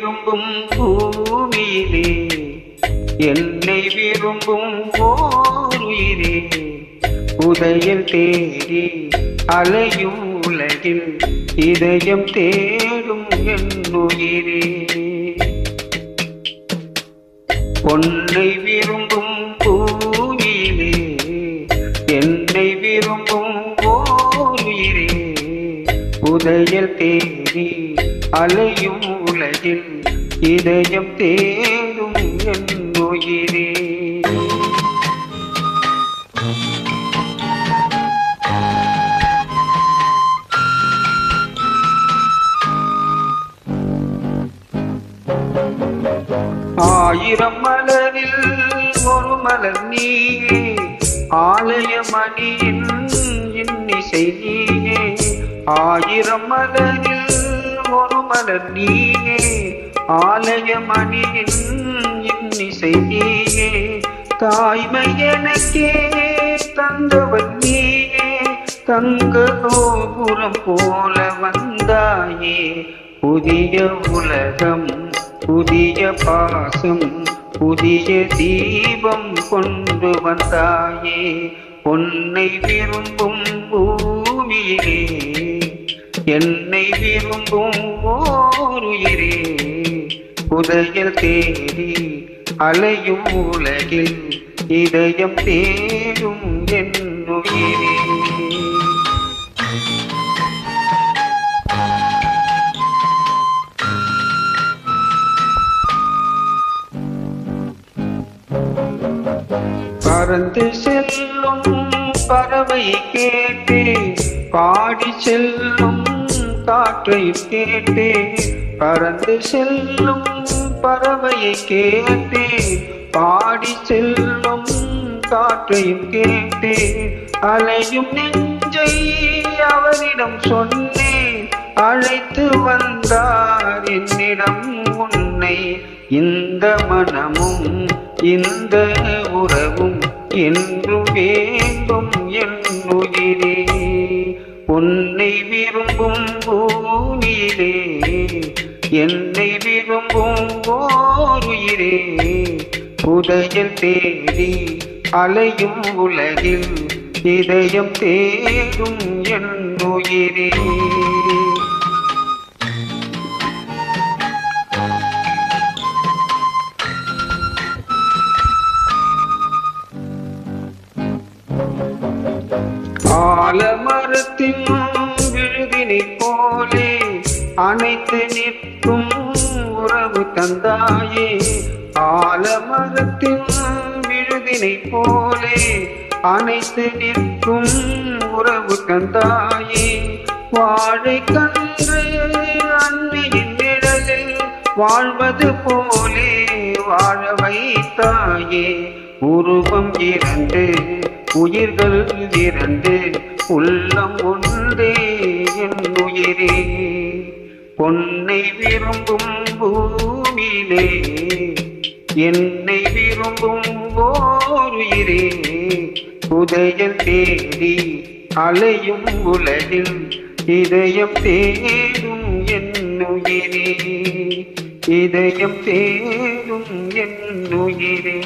விரும்பும் பூமியிலே என்னை விரும்பும் ஓருயிரே உதயம் தேடி அலையும் உலகில் இதயம் தேடும் என்னுயிரே பொன்னை விரும்பும் பூமியிலே என்னை விரும்பும் ஓருயிரே உதயம் தேடி அலையும் உலகில் இதயம் தேடும் என்னுயிரே ஆயிரம் மலரில் ஒரு மலர் நீயே ஆலயமணியின் இன்னிசை நீயே ஆயிரம் மலரில் ஒரு மலர் நீயே ஆலயமணியின் இன்னிசை நீயே தாய்மை எனக்கே தந்தவன் நீயே தங்க கோபுரம் போல வந்தாயே புதிய உலகம் புதிய பாசம் புதிய தீபம் கொண்டு வந்தாயே பொன்னை விரும்பும் பூமியிலே என்னை விரும்பும் ஓருயிரே புதையல் தேடி அலையும் உலகில் இதயம் தேடும் என்னுயிரே பறந்து செல்லும் பறவை கேட்டே பாடி செல்லும் காற்றை கேட்டே பறந்து செல்லும் பறவையை கேட்டே பாடி செல்லும் காற்றையும் கேட்டே அலையும் நெஞ்சை அவரிடம் சொன்னேன் அழைத்து வந்தார் என்னிடம் உன்னை இந்த மனமும் இந்த உறவும் என்று வேண்டும் என்னுயிரே உன்னை விரும்பும் பூமியிலே என்னை விரும்பும் ஓருயிரே புதையல் தேடி அலையும் உலகில் இதயம் தேடும் என்னுயிரே ஆலமரத்தின் விழுதினை போலே அனைத்து நிற்கும் உறவு தந்தாயே ஆலமரத்தின் விழுதினை போலே அனைத்து நிற்கும் உறவு தந்தாயே வாழை கன்று அன்னையின் நிழலில் வாழ்வது போலே வாழ வைத்தாயே உருவம் இரண்டு உயிர்கள் இரண்டு உள்ளம் ஒன்றே என்னுயிரே பொன்னை விரும்பும் பூமியிலே என்னை விரும்பும் ஓருயிரே புதையல் தேடி அலையும் உலகில் இதயம் தேடும் என்னுயிரே இதயம் தேடும் என்னுயிரே